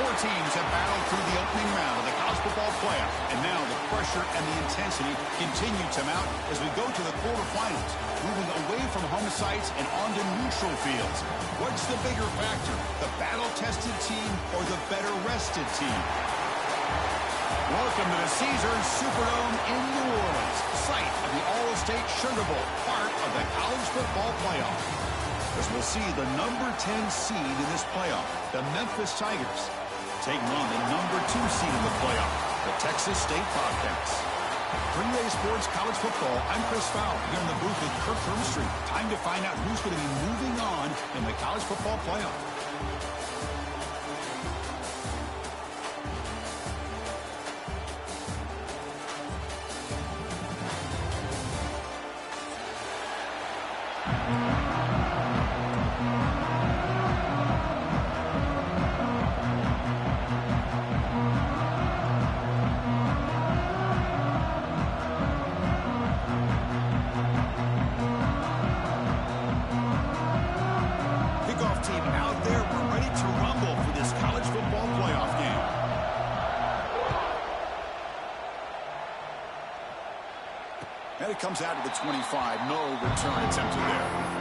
Four teams have battled through the opening round of the college football playoff, and now the pressure and the intensity continue to mount as we go to the quarterfinals, moving away from home sites and onto neutral fields. What's the bigger factor, the battle-tested team or the better-rested team? Welcome to the Caesars Superdome in New Orleans, site of the All-State Sugar Bowl, part of the college football playoff. As we'll see the number 10 seed in this playoff, the Memphis Tigers, taking on the number 2 seed in the playoff, the TxSt Bobcats. For EA Sports College Football, I'm Chris Fowler here in the booth with Kirk Street. Time to find out who's going to be moving on in the college football playoff. And it comes out to the 25. No return attempted there.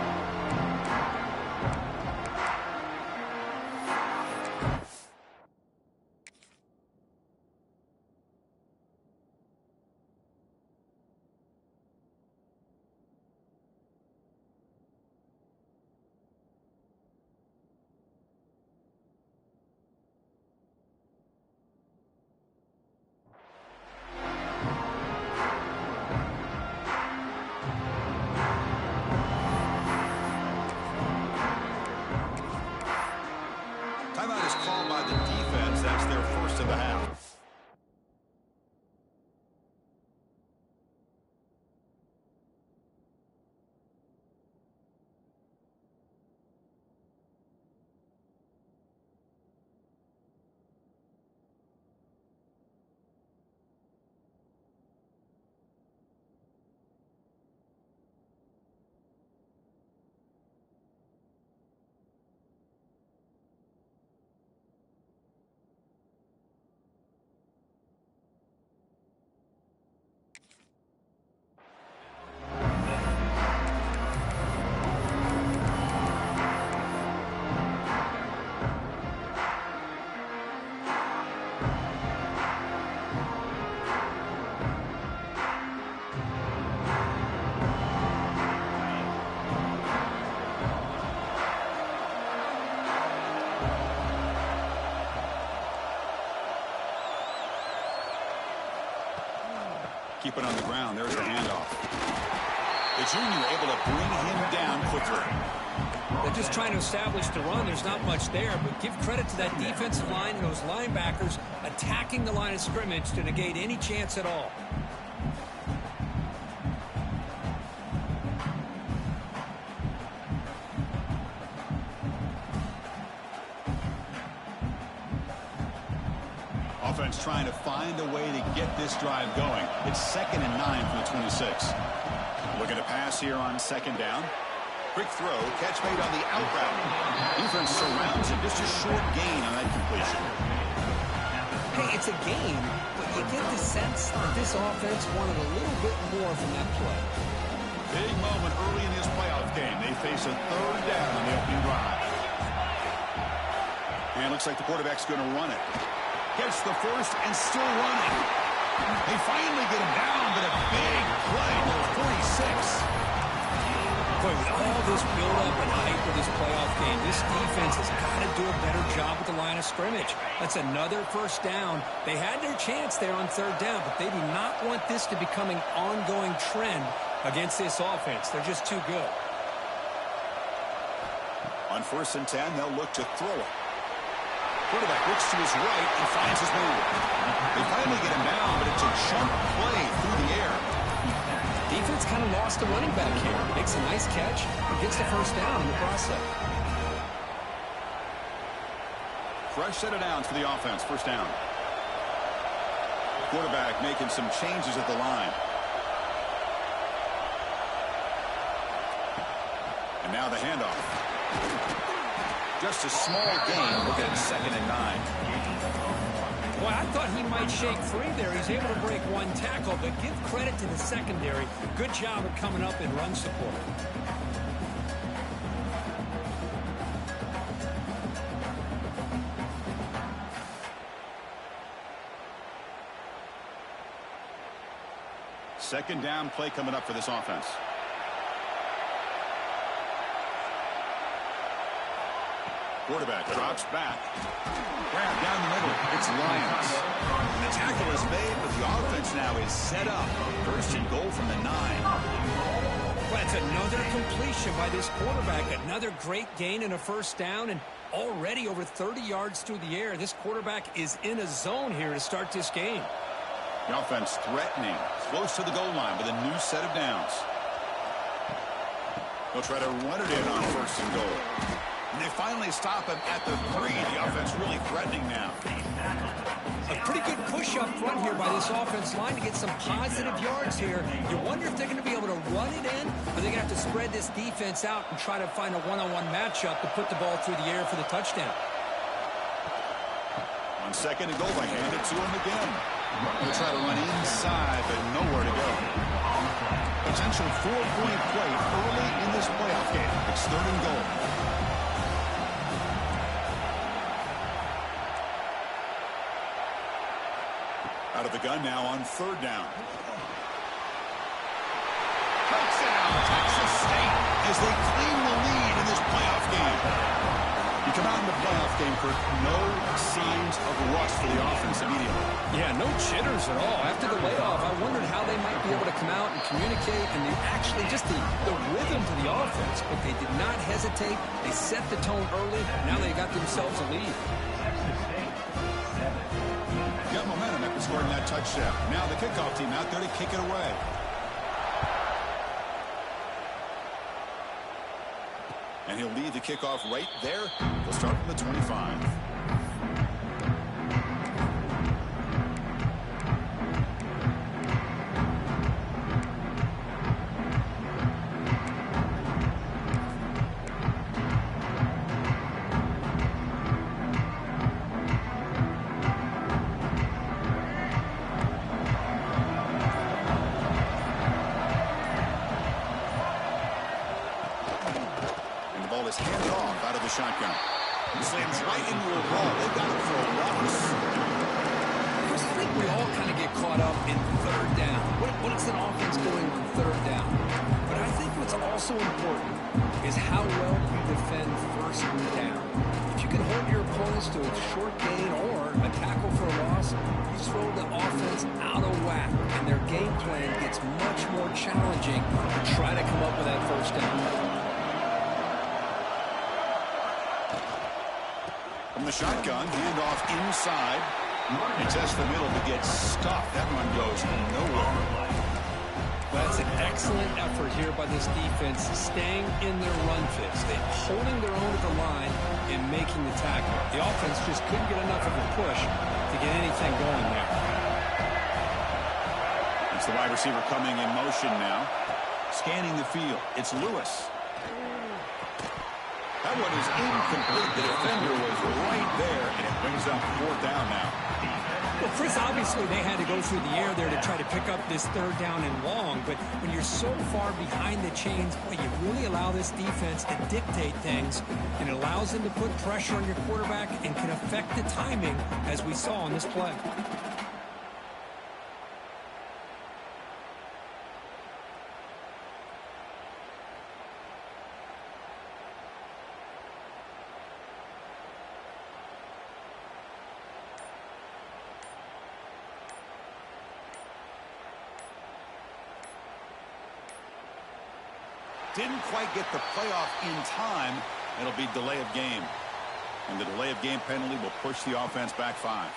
Timeout is called by the defense. That's their first of the half. Keep it on the ground. There's the handoff. The junior able to bring him down quickly. They're just trying to establish the run. There's not much there, but give credit to that defensive line and those linebackers attacking the line of scrimmage to negate any chance at all. Offense trying to find a way to get this drive going. It's 2nd and 9 from the 26. Looking to pass here on 2nd down. Quick throw, catch made on the out route. Defense surrounds him, just a short gain on that completion. Hey, it's a game, but you get the sense that this offense wanted a little bit more from that play. Big moment early in this playoff game. They face a 3rd down on the opening drive. And looks like the quarterback's going to run it. Gets the first and still running. They finally get him down, but a big play to the 46. Boy, with all this build-up and hype for this playoff game, this defense has got to do a better job with the line of scrimmage. That's another 1st down. They had their chance there on 3rd down, but they do not want this to become an ongoing trend against this offense. They're just too good. On 1st and 10, they'll look to throw it. Quarterback looks to his right and finds his man. They finally get him down, but it's a jump play through the air. Defense kind of lost the running back here. Makes a nice catch and gets the 1st down in the process. Fresh set of downs for the offense. 1st down. Quarterback making some changes at the line. And now the handoff. Just a small gain. Look at 2nd and 9. Well, I thought he might shake free there. He's able to break one tackle, but give credit to the secondary. Good job of coming up in run support. Second down play coming up for this offense. Quarterback drops back. Grab down the middle. It's Lions. The tackle is made, but the offense now is set up. First and goal from the 9. Well, that's another completion by this quarterback. Another great gain and a first down, and already over 30 yards through the air. This quarterback is in a zone here to start this game. The offense threatening. Close to the goal line with a new set of downs. They'll try to run it in on first and goal. And they finally stop him at the 3. The offense really threatening now. A pretty good push up front here by this offense line to get some positive yards here. You wonder if they're going to be able to run it in, or they're going to have to spread this defense out and try to find a one-on-one matchup to put the ball through the air for the touchdown. On second and goal, they hand it to him again. They'll try to run inside, but nowhere to go. Potential 4-point play early in this playoff game. It's third and goal. Out of the gun now on third down. Touchdown, TxSt, as they claim the lead in this playoff game. You come out in the playoff game, Kirk, no signs of rust for the offense immediately. Yeah, no jitters at all. After the layoff, I wondered how they might be able to come out and communicate, and actually just the rhythm to the offense. But they did not hesitate. They set the tone early. Now they got themselves a lead. Got momentum after scoring that touchdown. Now the kickoff team out there to kick it away. And he'll lead the kickoff right there. They'll start from the 25. Handed off out of the shotgun. He slams right into a wall. They've got him for a loss. I think we all kind of get caught up in third down. What is an offense doing on third down? But I think what's also important is how well you defend first down. If you can hold your opponents to a short gain or a tackle for a loss, you throw the offense out of whack, and their game plan gets much more challenging to try to come up with that first down. From the shotgun, handoff inside. He tests the middle to get stuffed. That run goes nowhere. That's an excellent effort here by this defense, staying in their run fits. They're holding their own at the line and making the tackle. The offense just couldn't get enough of a push to get anything going there. It's the wide receiver coming in motion now. Scanning the field. It's Lewis. That one is incomplete. The defender was right there, and it brings up fourth down now. Well, Chris, obviously they had to go through the air there to try to pick up this third down and long, but when you're so far behind the chains, boy, you really allow this defense to dictate things, and it allows them to put pressure on your quarterback and can affect the timing, as we saw on this play. Didn't quite get the playoff in time. It'll be delay of game. And the delay of game penalty will push the offense back 5.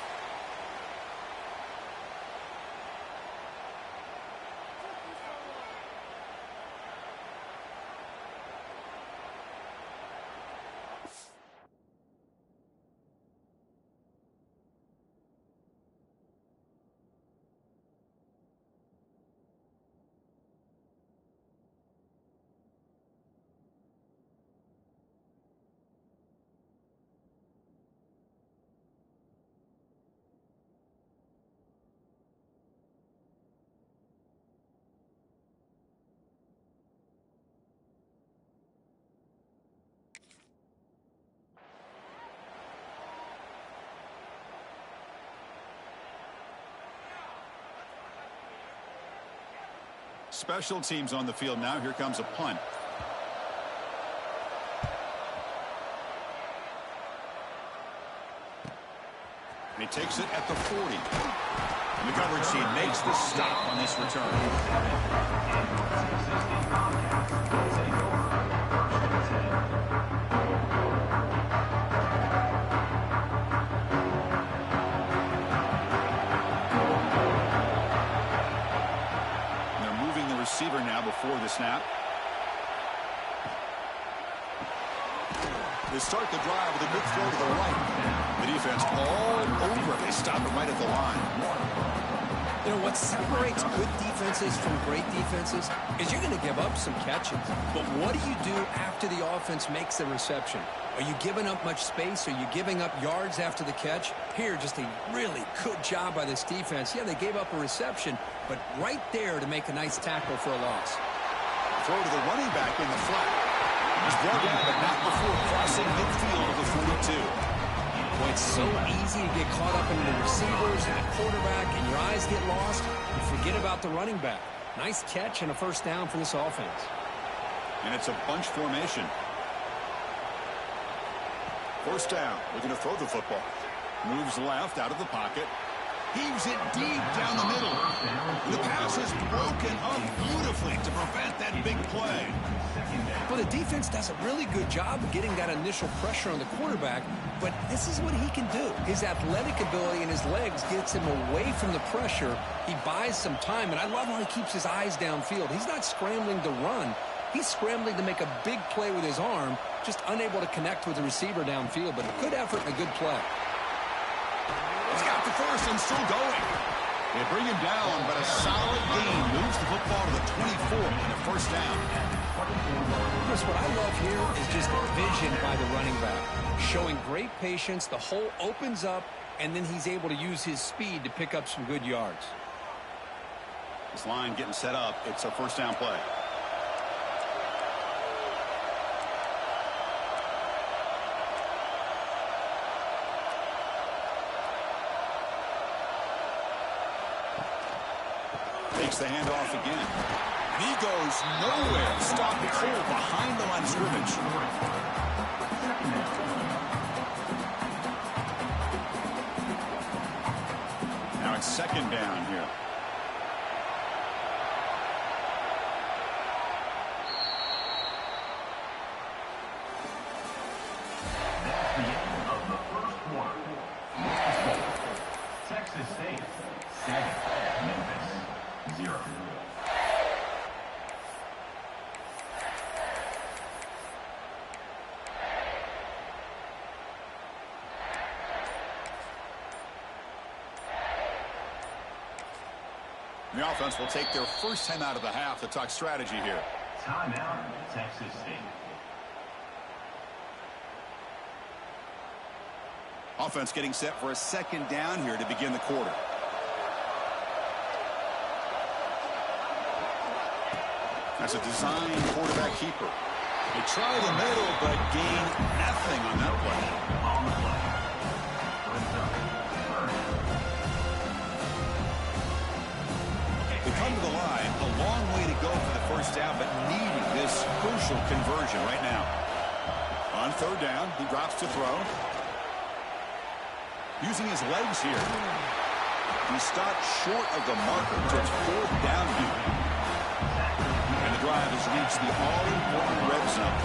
special teams on the field now. Here comes a punt. He takes it at the 40. And the coverage team makes the stop on this return. And they're moving the receiver now before the snap. They start the drive with a good throw to the right. The defense all over it. They stop it right at the line. You know, what separates good defenses from great defenses is you're going to give up some catches. But what do you do after the offense makes the reception? Are you giving up much space? Are you giving up yards after the catch? Here, just a really good job by this defense. Yeah, they gave up a reception, but right there to make a nice tackle for a loss. Throw to the running back in the flat. He's brought down, but not before crossing midfield of the 42. Boy, it's so easy to get caught up in the receivers and the quarterback, and your eyes get lost. You forget about the running back. Nice catch and a first down for this offense. And it's a bunch formation. First down, looking to throw the football. Moves left out of the pocket. Heaves it deep down the middle. The pass is broken up beautifully to prevent that big play. Well, the defense does a really good job of getting that initial pressure on the quarterback, but this is what he can do. His athletic ability and his legs gets him away from the pressure. He buys some time, and I love how he keeps his eyes downfield. He's not scrambling to run. He's scrambling to make a big play with his arm, just unable to connect with the receiver downfield, but a good effort and a good play. He's got the first and still going. They bring him down, but a solid gain moves the football to the 24 and a first down. Chris, what I love here is just the vision by the running back. Showing great patience, the hole opens up, and then he's able to use his speed to pick up some good yards. This line getting set up. It's a first down play. Takes the handoff again. He goes nowhere. Stopped cold behind the line of scrimmage. Now it's second down here. That's the end of the first quarter. Texas State 7, Memphis 0. The offense will take their first time out of the half to talk strategy here. Timeout, Texas State. Offense getting set for a second down here to begin the quarter. That's a design quarterback keeper. They try the middle, but gain nothing on that play. On the play. They come to the line, a long way to go for the first down, but needing this crucial conversion right now. On third down, he drops to throw. Using his legs here. He stopped short of the marker until it's fourth down here. And the drive has reached the all-important red zone.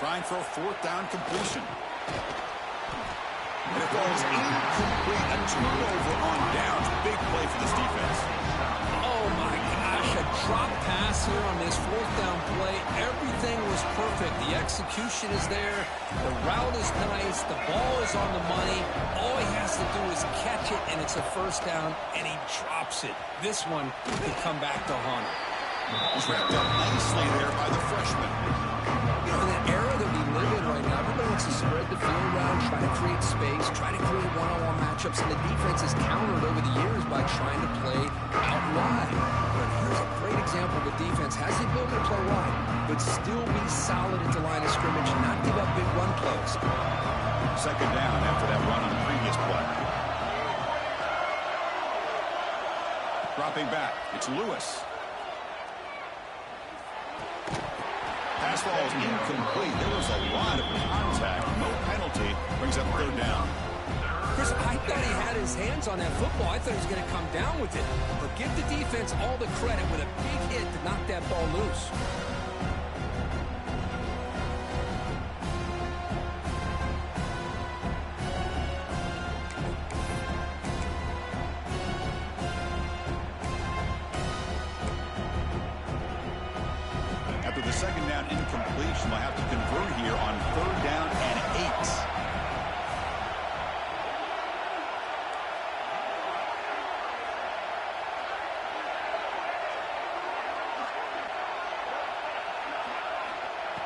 Trying for a fourth down completion. And it goes incomplete. A turnover on downs. Big play for this defense. Oh, my gosh. A drop pass here on this fourth down play. Everything was perfect. The execution is there. The route is nice. The ball is on the money. All he has to do is catch it, and it's a first down, and he drops it. This one could come back to haunt him. He's wrapped up nicely there by the freshman. You know, in that era that we live in right now, everybody wants to spread the field around, try to create space, try to create one-on-one matchups, and the defense has countered over the years by trying to play out wide. But here's a great example of a defense has the ability to play wide, but still be solid at the line of scrimmage and not give up big run plays. Second down after that run on the previous play. Dropping back, it's Lewis. Pass ball is incomplete. There was a lot of contact. No penalty. Brings up third down. Chris, I thought he had his hands on that football. I thought he was going to come down with it. But give the defense all the credit with a big hit to knock that ball loose. After the second down incompletion, they'll have to convert here on third down and 8.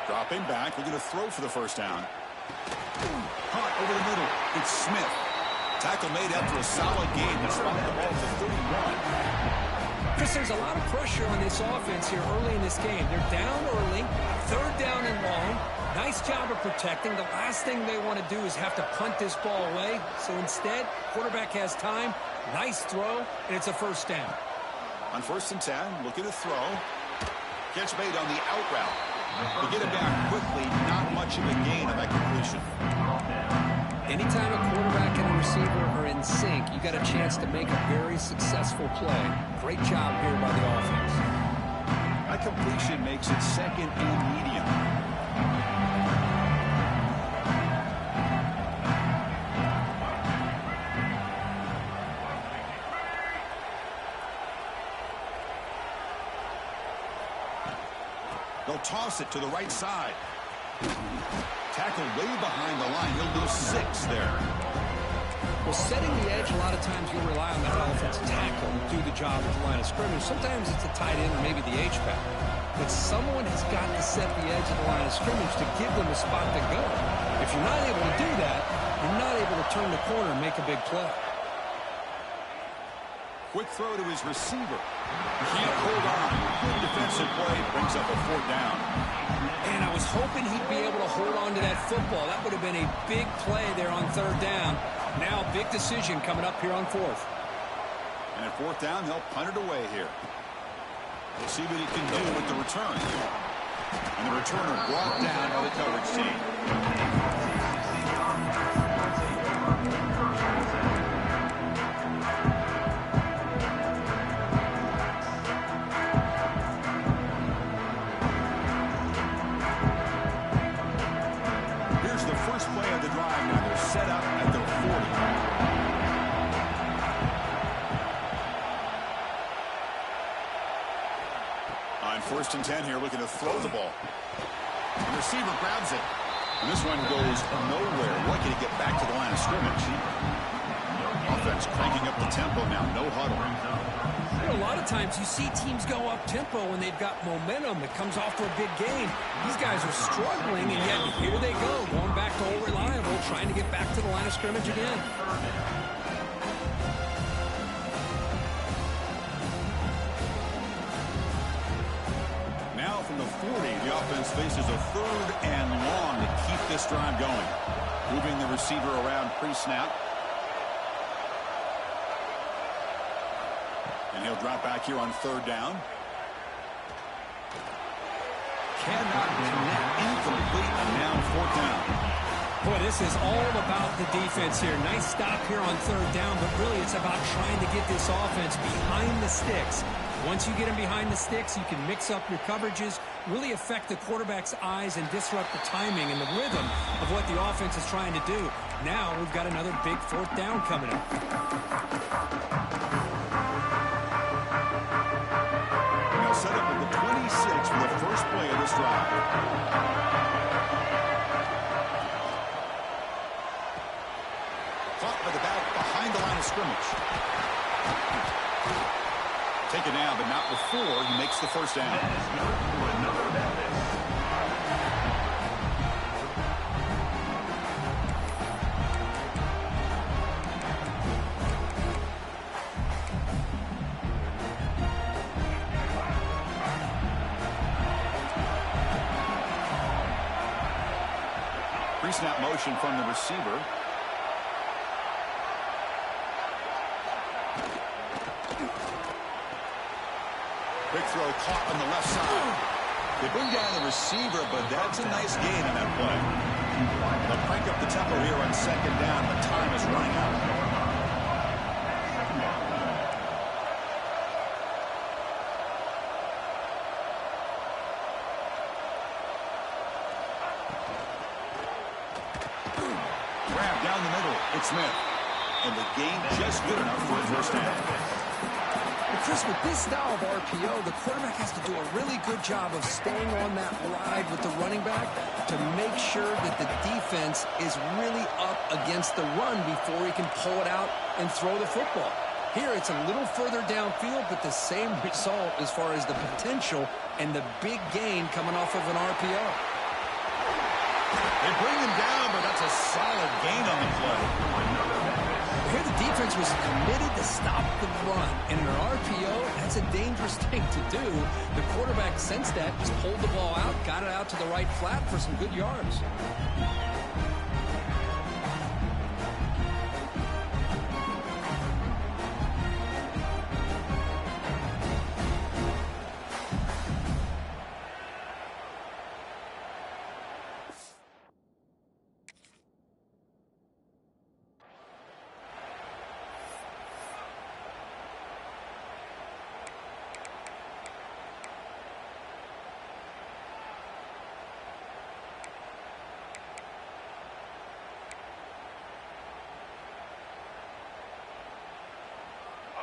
Dropping back, we're going to throw for the first down. Caught over the middle. It's Smith. Tackle made after a solid gain. They spun the ball to 31. Chris, there's a lot of pressure on this offense here early in this game. They're down early, third down and long. Nice job of protecting. The last thing they want to do is have to punt this ball away. So instead, quarterback has time. Nice throw, and it's a first down. On 1st and 10, looking to throw. Catch made on the out route. To get it back quickly, not much of a gain of that completion. Anytime a quarterback and a receiver are in sync, you got a chance to make a very successful play. Great job here by the offense. That completion makes it second and medium. They'll toss it to the right side. Tackle way behind the line. He'll lose 6 there. Well, setting the edge, a lot of times you'll rely on that offensive tackle to do the job at the line of scrimmage. Sometimes it's a tight end or maybe the H-back. But someone has got to set the edge of the line of scrimmage to give them a spot to go. If you're not able to do that, you're not able to turn the corner and make a big play. Quick throw to his receiver. Can't hold on. Good defensive play. Brings up a 4th down. And I was hoping he'd be able to hold on to that football. That would have been a big play there on 3rd down. Now big decision coming up here on 4th. And at 4th down, they'll punt it away here. We'll see what he can do with the return. And the returner brought down by the coverage team. First play of the drive now. They're set up at their 40. On 1st and 10 here, looking to throw the ball. The receiver grabs it. And this one goes nowhere. Lucky to get back to the line of scrimmage. Offense cranking up the tempo now. No huddle. You know, a lot of times you see teams go up-tempo when they've got momentum that comes off for a big game. These guys are struggling, and yet here they go, going back to old reliable, trying to get back to the line of scrimmage again. Now from the 40, the offense faces a 3rd and long to keep this drive going. Moving the receiver around pre-snap. And he'll drop back here on 3rd down. Cannot connect. Incomplete, and now 4th down. Boy, this is all about the defense here. Nice stop here on 3rd down, but really it's about trying to get this offense behind the sticks. Once you get them behind the sticks, you can mix up your coverages, really affect the quarterback's eyes and disrupt the timing and the rhythm of what the offense is trying to do. Now we've got another big 4th down coming up. Now set up at the 26 for the first play of this drive. Caught by the back behind the line of scrimmage. Taken now, but not before he makes the first down. Pre-snap motion from the receiver. Quick throw caught on the left side. They bring down the receiver, but that's a nice gain on that play. They'll crank up the tempo here on second down, but time is running out. Grab down the middle. It's Smith. And the gain just good enough for a first down. Well, Chris, with this style of RPO, the quarterback has to do a really good job of staying on that ride with the running back to make sure that the defense is really up against the run before he can pull it out and throw the football. Here, it's a little further downfield, but the same result as far as the potential and the big gain coming off of an RPO. They bring him down, but that's a solid gain on the play. Here the defense was committed to stop the run. And in an RPO, that's a dangerous thing to do. The quarterback sensed that, just pulled the ball out, got it out to the right flat for some good yards.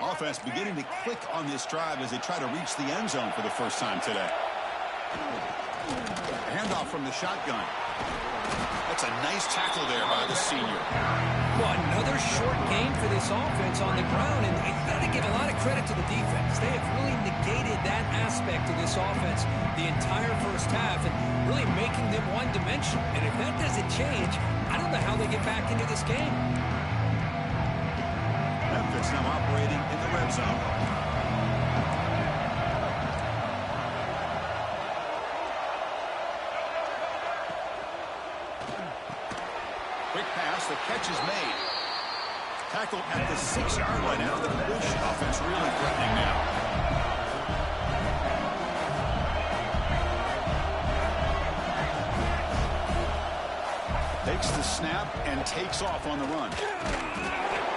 Offense beginning to click on this drive as they try to reach the end zone for the first time today. A handoff from the shotgun. That's a nice tackle there by the senior. Well, another short gain for this offense on the ground, and you got to give a lot of credit to the defense. They have really negated that aspect of this offense the entire first half and really making them one-dimensional. And if that doesn't change, I don't know how they get back into this game. Memphis now operating in the red zone. Quick pass, the catch is made. Tackle at the 6-yard line. Out of the push. Offense really threatening now. Takes the snap and takes off on the run.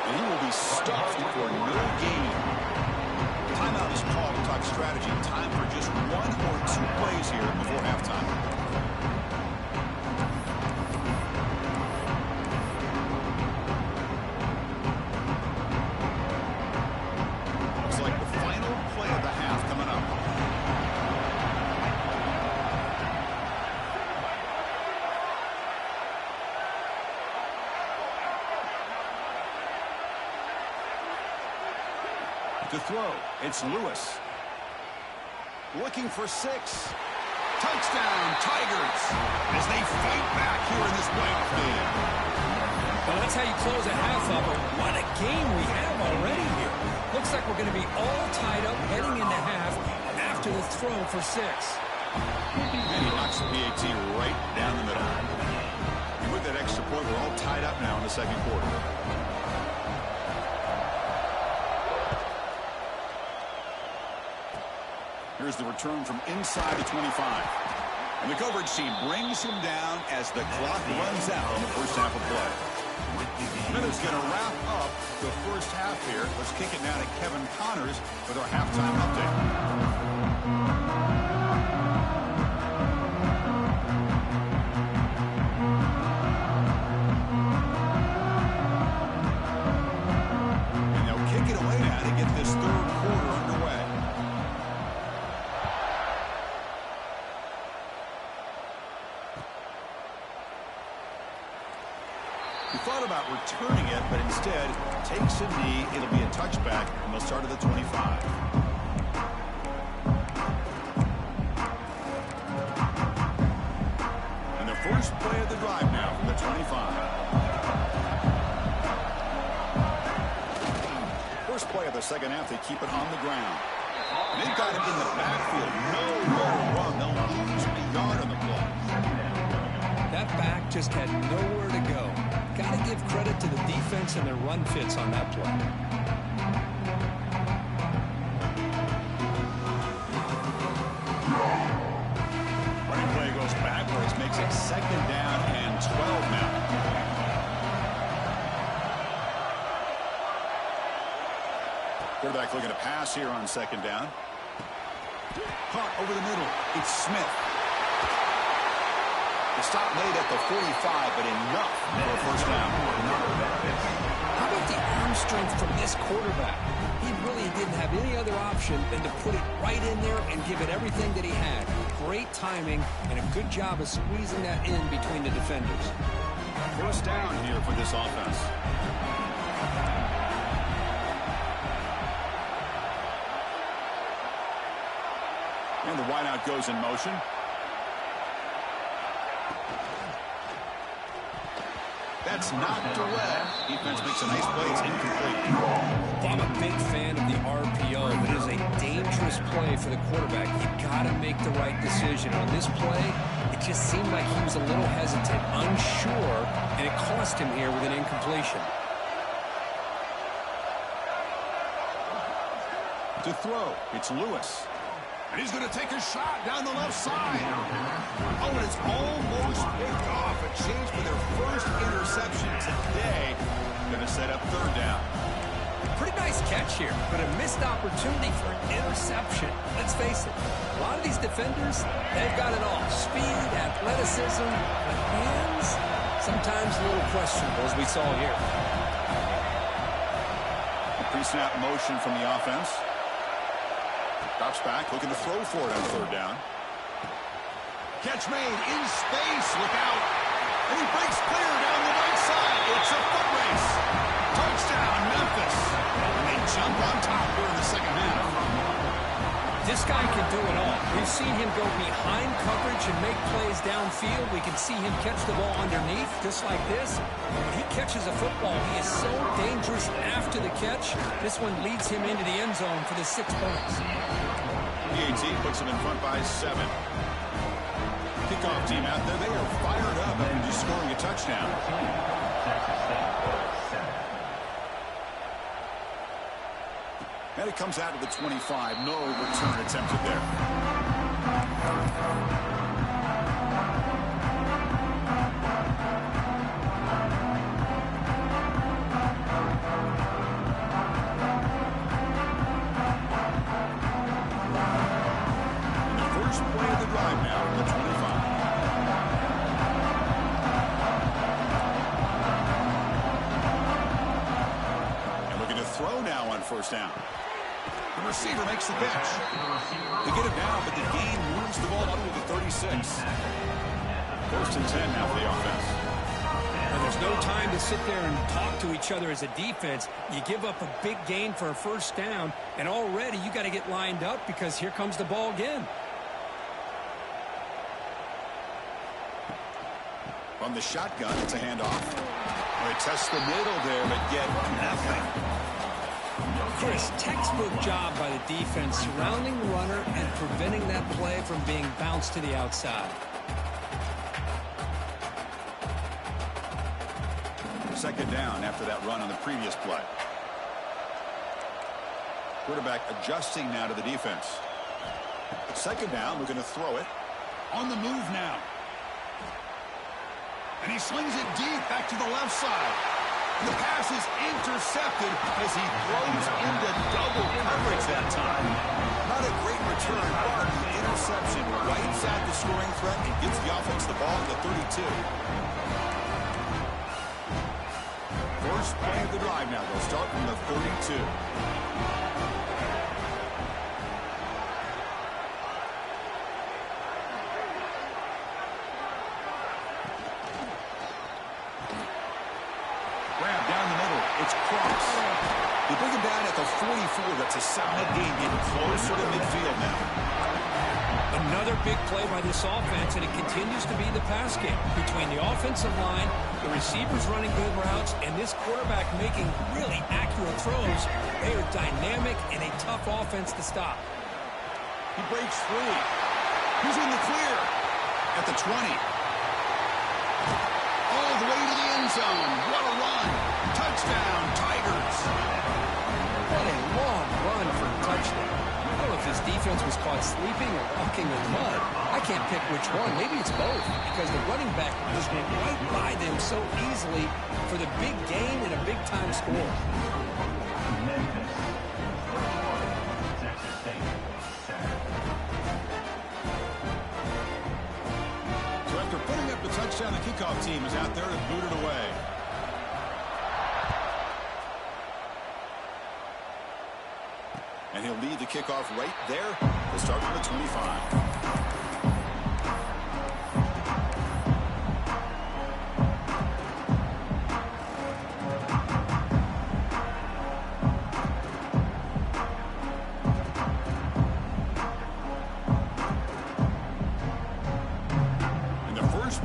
And he will be stuffed for no gain. Timeout is called to talk strategy. Time for just 1 or 2 plays here before halftime. Looks like the final play of the half coming up. To throw, it's Lewis. Looking for 6. Touchdown, Tigers, as they fight back here in this playoff game. Well, that's how you close a half up. What a game we have already here. Looks like we're going to be all tied up heading into half after the throw for 6. And he knocks the PAT right down the middle. And with that extra point, we're all tied up now in the second quarter. Here's the return from inside the 25. And the coverage team brings him down as the clock runs out in the first half of play. Minutes going to wrap up the first half here. Let's kick it now to Kevin Connors with our halftime update. And they'll kick it away now to get this third quarter underway. He thought about returning it, but instead takes a knee. It'll be a touchback, and they'll start at the 25. And the first play of the drive now from the 25. First play of the second half, they keep it on the ground. And they've got it in the backfield. Nowhere to run. They'll lose a yard on the play. That back just had nowhere to go. Got to give credit to the defense and their run fits on that play. Quarterback looking to pass here on second down. Caught over the middle. It's Smith. The stop made at the 45, but enough for a first down. How about the arm strength from this quarterback? He really didn't have any other option than to put it right in there and give it everything that he had. Great timing and a good job of squeezing that in between the defenders. First down here for this offense. And the wideout goes in motion. That's knocked away. Defense makes a nice play. It's incomplete. I'm a big fan of the RPO, but it is a dangerous play for the quarterback. You've got to make the right decision. On this play, it just seemed like he was a little hesitant, unsure, and it cost him here with an incompletion. To throw, it's Lewis. And he's going to take a shot down the left side. Oh, and it's almost picked off. A chance for their first interception today. Going to set up third down. Pretty nice catch here, but a missed opportunity for an interception. Let's face it, a lot of these defenders, they've got it all. Speed, athleticism, but hands, sometimes a little questionable, as we saw here. A pre-snap motion from the offense. Drops back, looking to throw for it on third down. Catch made in space. Look out. And he breaks clear down the right side. It's a foot race. Touchdown, Memphis. And they jump on top here in the second half. This guy can do it all. We've seen him go behind coverage and make plays downfield. We can see him catch the ball underneath, just like this. When he catches a football, he is so dangerous after the catch. This one leads him into the end zone for the 6 points. PAT puts him in front by 7. Kickoff team out there. They are fired up after just scoring a touchdown. And it comes out of the 25. No return attempted there. And the first play of the drive now, the 25. And looking to throw now on first down. The receiver makes the catch. They get it now, but the game moves the ball up to the 36. First and 10 now for the offense. And there's no time to sit there and talk to each other as a defense. You give up a big gain for a first down, and already you got to get lined up because here comes the ball again. From the shotgun, it's a handoff. They test the middle there, but get nothing. Chris, textbook job by the defense surrounding the runner and preventing that play from being bounced to the outside. Second down after that run on the previous play. Quarterback adjusting now to the defense. Second down, looking to throw it. On the move now. And he slings it deep back to the left side. The pass is intercepted as he throws into double coverage that time. Not a great return, but the interception right inside the scoring threat and gets the offense the ball at the 32. First play of the drive now. They'll start from the 32. Grab down the middle. It's Cross. They bring him down at the 44. That's a solid gain, getting closer to midfield now. Another big play by this offense, and it continues to be the pass game between the offensive line, the receivers running good routes, and this quarterback making really accurate throws. They are dynamic and a tough offense to stop. He breaks free. He's in the clear at the 20. All the way to the end zone. What a run. Touchdown, Tigers. What a long run for a touchdown. I don't know if his defense was caught sleeping or walking in mud. I can't pick which one. Maybe it's both, because the running back just went right by them so easily for the big gain and a big-time score. touchdown. The kickoff team is out there to boot it away. And he'll lead the kickoff right there to start from the 25.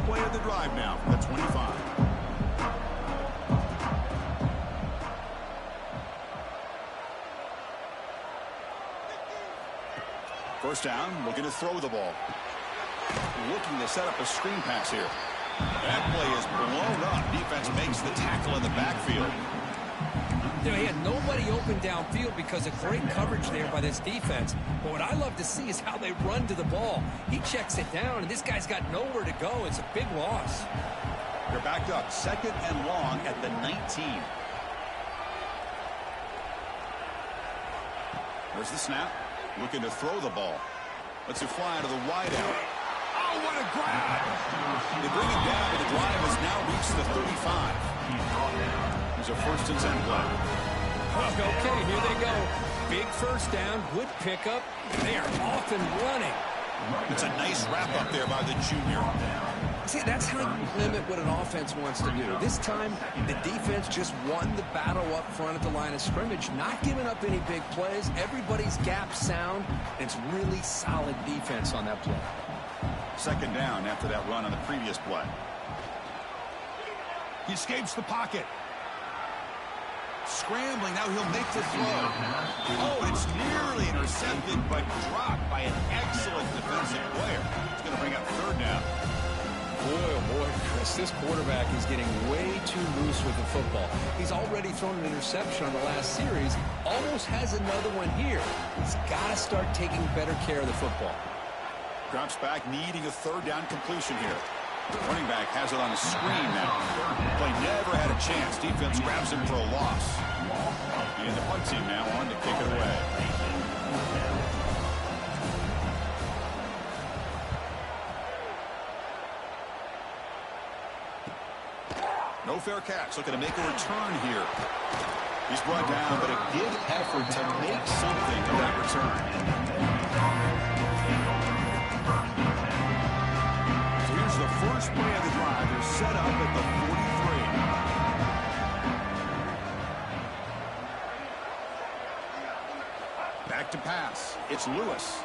Play of the drive now from the 25. First down, looking to throw the ball. Looking to set up a screen pass here. That play is blown up. Defense makes the tackle in the backfield. You know, he had nobody open downfield because of great coverage there by this defense. But what I love to see is how they run to the ball. He checks it down, and this guy's got nowhere to go. It's a big loss. They're backed up, 2nd and long at the 19. There's the snap. Looking to throw the ball. Lets it fly to the wideout. Oh, what a grab! They bring it down, but the drive has now reached the 35. There's a 1st and 10 play. Okay, here they go. Big first down, good pickup. They are off and running. It's a nice wrap up there by the junior. See, that's how you limit what an offense wants to do. This time, the defense just won the battle up front at the line of scrimmage, not giving up any big plays. Everybody's gap sound. It's really solid defense on that play. 2nd down after that run on the previous play. He escapes the pocket. Scrambling, now he'll make the throw. Oh, it's nearly intercepted, but dropped by an excellent defensive player. It's going to bring up 3rd down. Boy, oh boy, Chris, this quarterback is getting way too loose with the football. He's already thrown an interception on the last series, almost has another one here. He's got to start taking better care of the football. Drops back, needing a 3rd down completion here. The running back has it on a screen now. Play never had a chance. Defense grabs him for a loss. And the punt team now on to kick it away. No fair catch. Looking to make a return here. He's brought down, but a good effort to make something of that return. So here's the first play of the drive. They're set up at the 43. Back to pass. It's Lewis.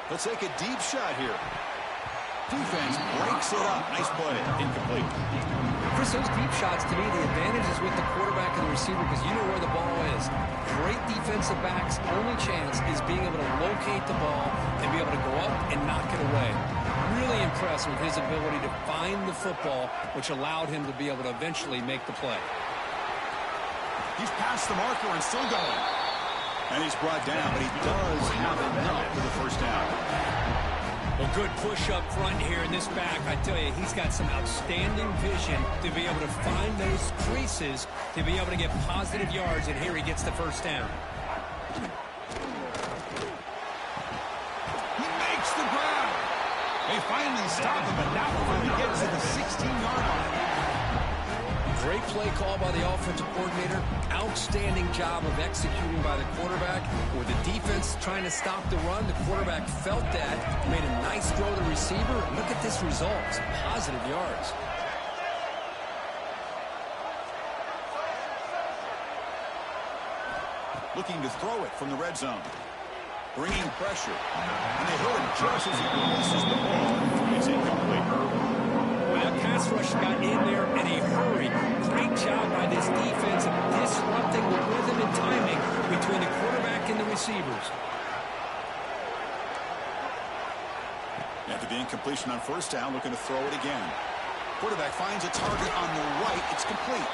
He'll take a deep shot here. Defense breaks it up. Nice play. Incomplete. Chris, those deep shots, to me, the advantage is with the quarterback and the receiver because you know where the ball is. Great defensive backs' only chance is being able to locate the ball and be able to go up and knock it away. Really impressed with his ability to find the football, which allowed him to be able to eventually make the play. He's past the marker and still going. And he's brought down, but he does have enough for the 1st down. Well, good push up front here in this back. I tell you, he's got some outstanding vision to be able to find those creases, to be able to get positive yards, and here he gets the 1st down. He makes the grab. They finally stop him, but not before he gets to the 16-yard line. Great play call by the offensive coordinator. Outstanding job of executing by the quarterback. With the defense trying to stop the run, the quarterback felt that, made a nice throw to the receiver. Look at this result. Some positive yards. Looking to throw it from the red zone. Bringing pressure. And they hit him just as he releases the ball. It's incomplete. That pass rush got in there in a hurry. Great job by this defense of disrupting the rhythm and timing between the quarterback and the receivers. After the incompletion on 1st down, looking to throw it again. Quarterback finds a target on the right. It's complete.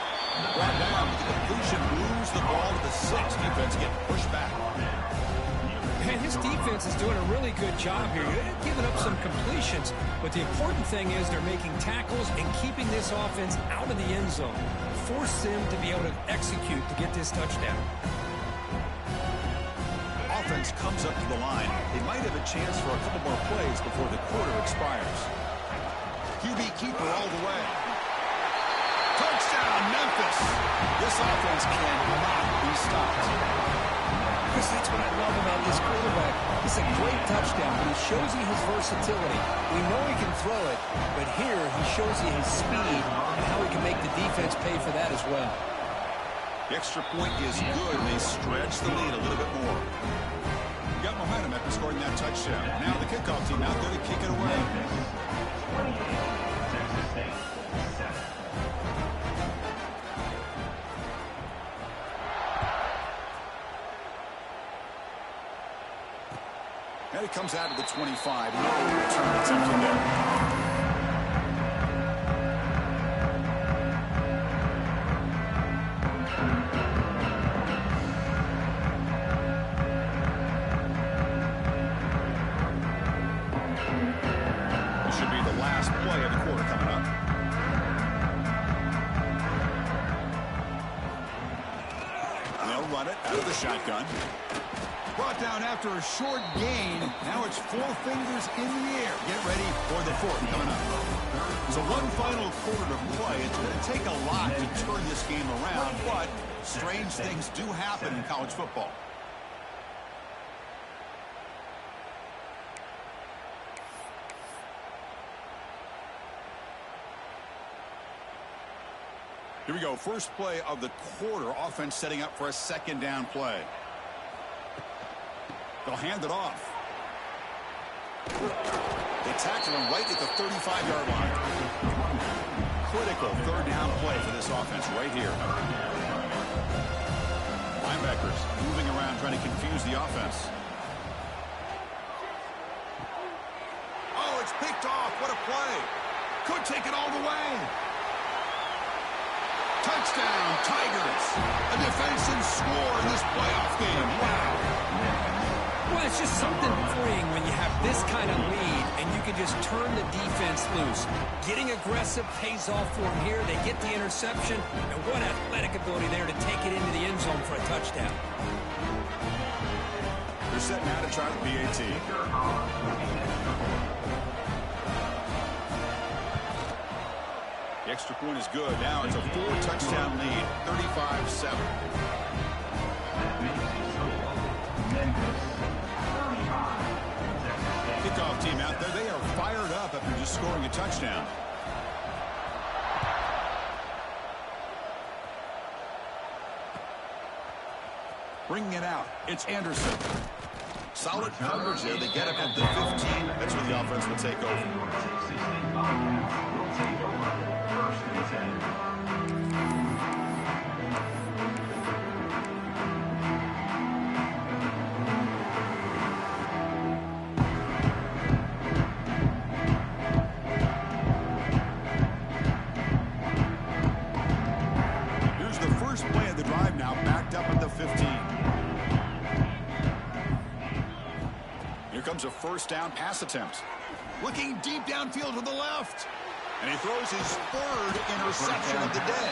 Brought down with the completion, moves the ball to the 6. Defense getting pushed back. Man, his defense is doing a really good job here. They're giving up some completions, but the important thing is they're making tackles and keeping this offense out of the end zone. Force them to be able to execute to get this touchdown. Offense comes up to the line. They might have a chance for a couple more plays before the quarter expires. QB keeper all the way. Touchdown, Memphis. This offense cannot be stopped. Chris, that's what I love about this quarterback. It's a great touchdown, but he shows you his versatility. We know he can throw it, but here he shows you his speed and how he can make the defense pay for that as well. The extra point is good, and they stretch the lead a little bit more. You got momentum after scoring that touchdown. Now the kickoff team out there to kick it away. 28, Texas State, 7. And it comes out of the 25. No return attempted there. Shotgun. Brought down after a short gain. Now it's 4 fingers in the air. Get ready for the 4th coming up. So one final quarter to play. It's going to take a lot to turn this game around, but strange things do happen in college football. Here we go. First play of the quarter. Offense setting up for a 2nd down play. They'll hand it off. They tackle him right at the 35-yard line. Critical 3rd down play for this offense right here. Linebackers moving around trying to confuse the offense. Oh, it's picked off. What a play. Could take it all the way. Touchdown, Tigers. A defensive score in this playoff game. Wow. Well, it's just something freeing when you have this kind of lead and you can just turn the defense loose. Getting aggressive pays off for them here. They get the interception, and what athletic ability there to take it into the end zone for a touchdown. They're set now to try the PAT. The extra point is good. Now it's a 4-touchdown lead, 35-7. Kickoff team out there. They are fired up after just scoring a touchdown. Bringing it out. It's Anderson. Solid coverage there. They get him at the 15. That's where the offense will take over. Here's the first play of the drive now, backed up at the 15. Here comes a 1st down pass attempt. Looking deep downfield to the left. And he throws his 3rd interception of the day.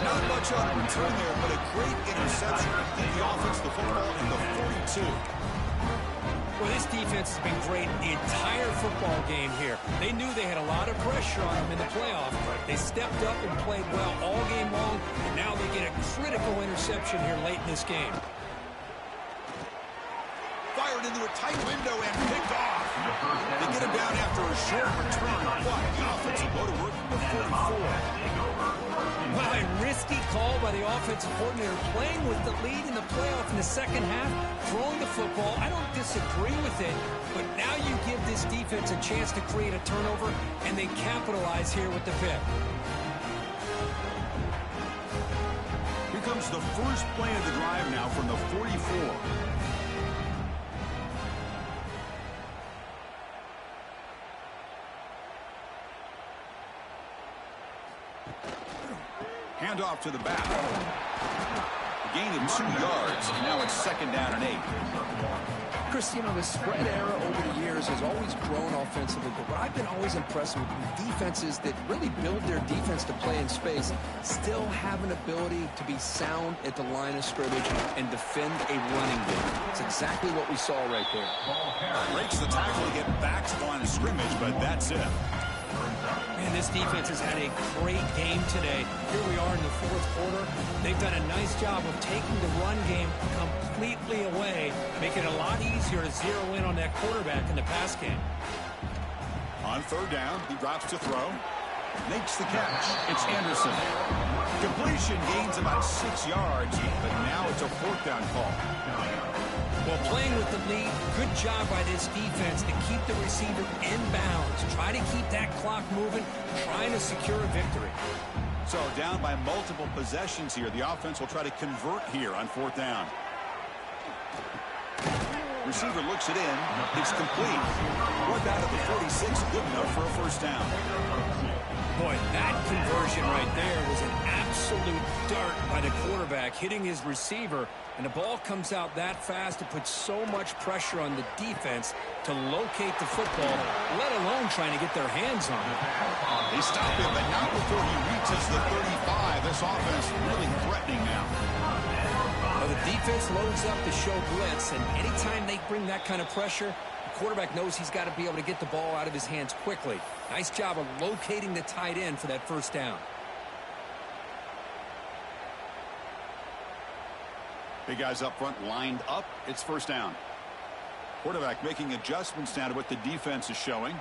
Not much on return there, but a great interception to get the offense the football in the 42. Well, this defense has been great the entire football game here. They knew they had a lot of pressure on them in the playoff. They stepped up and played well all game long, and now they get a critical interception here late in this game. Fired into a tight window and picked off. They get him down after a short return, but the offense will go to work from the 44. Well, a risky call by the offensive coordinator, playing with the lead in the playoff in the 2nd half, throwing the football. I don't disagree with it, but now you give this defense a chance to create a turnover, and they capitalize here with the pick. Here comes the first play of the drive now from the 44. Handoff to the back. A gain of 2 yards, and now it's 2nd down and 8. Chris, you know, the spread era over the years has always grown offensively, but what I've been always impressed with defenses that really build their defense to play in space still have an ability to be sound at the line of scrimmage and defend a running game. It's exactly what we saw right there. Breaks the tackle to get back to the line of scrimmage, but that's it. Man, this defense has had a great game today. Here we are in the fourth quarter. They've done a nice job of taking the run game completely away, making it a lot easier to zero in on that quarterback in the pass game. On third down, he drops to throw. Makes the catch. It's Anderson. Completion, gains about 6 yards, but now it's a fourth down call. Well, playing with the lead, good job by this defense to keep the receiver in bounds. Try to keep that clock moving, trying to secure a victory. So down by multiple possessions here. The offense will try to convert here on fourth down. Receiver looks it in. It's complete. What out of the 46, good enough for a first down. Boy, that conversion right there was an absolute dart by the quarterback, hitting his receiver, and the ball comes out that fast to put so much pressure on the defense to locate the football, let alone trying to get their hands on it. They stop him, but not before he reaches the 35. This offense really threatening now. Well, the defense loads up to show blitz, and anytime they bring that kind of pressure, the quarterback knows he's got to be able to get the ball out of his hands quickly. Nice job of locating the tight end for that first down. Big guys up front lined up. It's first down. Quarterback making adjustments now to what the defense is showing.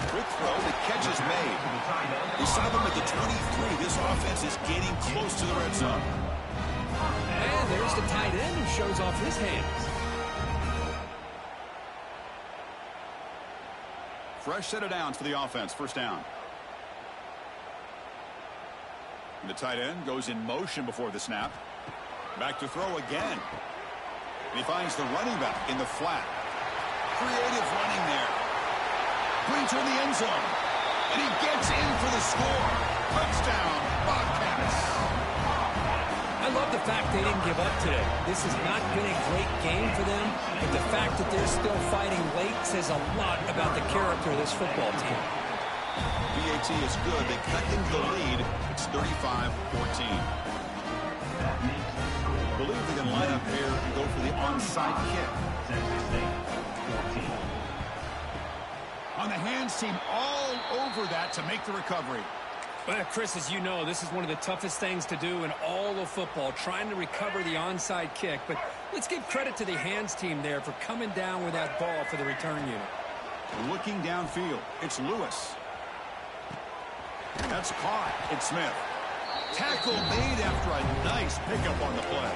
Quick throw. The catch is made. We saw them at the 23. This offense is getting close to the red zone. And there's the tight end who shows off his hands. Fresh set of downs for the offense. First down. And the tight end goes in motion before the snap. Back to throw again. And he finds the running back in the flat. Creative running there. Brings her in the end zone. And he gets in for the score. Touchdown, Bobcats. I love the fact they didn't give up today. This has not been a great game for them, but the fact that they're still fighting late says a lot about the character of this football team. BAT is good. They cut into the lead. It's 35-14. I believe they can line up here and go for the onside kick. On the hands team all over that to make the recovery. Well, Chris, as you know, this is one of the toughest things to do in all of football, trying to recover the onside kick. But let's give credit to the hands team there for coming down with that ball for the return unit. Looking downfield, it's Lewis. That's caught. It's Smith. Tackle made after a nice pickup on the play.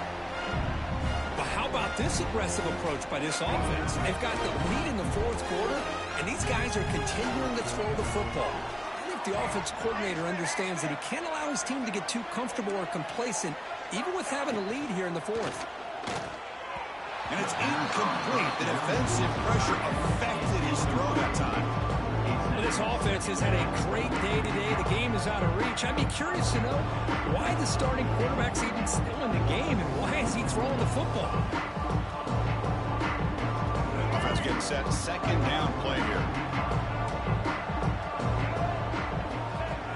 But how about this aggressive approach by this offense? They've got the lead in the fourth quarter, and these guys are continuing to throw the football. The offense coordinator understands that he can't allow his team to get too comfortable or complacent, even with having a lead here in the fourth. And it's incomplete. The defensive pressure affected his throw that time. Well, this offense has had a great day today. The game is out of reach. I'd be curious to know why the starting quarterback's even still in the game and why is he throwing the football? Offense getting set. Second down play here.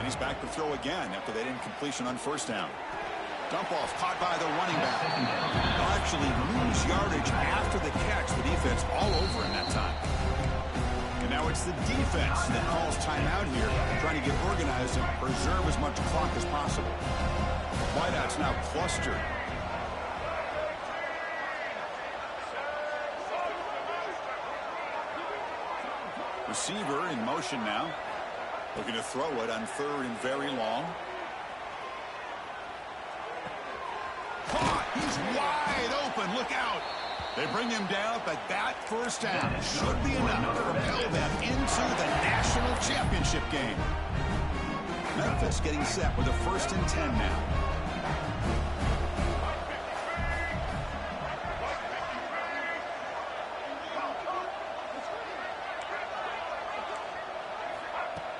He's back to throw again after that incompletion on first down. Dump off caught by the running back. They'll actually lose yardage after the catch. The defense all over in that time. And now it's the defense that calls timeout here, trying to get organized and preserve as much clock as possible. Wideouts now clustered. Receiver in motion now. Looking to throw it on third and very long. Caught! He's wide open. Look out! They bring him down, but that first down should be enough to propel them into the national championship game. Memphis getting set with a 1st and 10 now.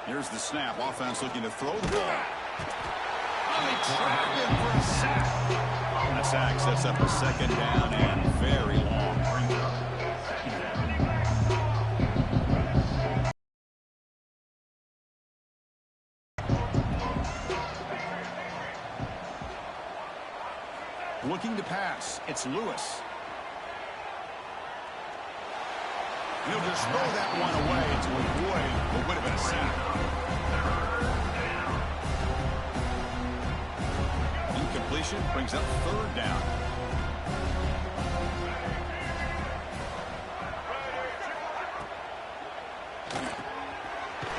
Here's the snap. Offense looking to throw the ball. Oh, they trap him for a sack. That sack sets up a second down and very long. Looking to pass. It's Lewis. He'll just throw that one away to avoid what would have been a sack. Incompletion brings up third down.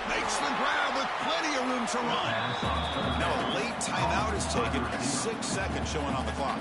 Makes the grab with plenty of room to run. Now a late timeout is taken, 6 seconds showing on the clock.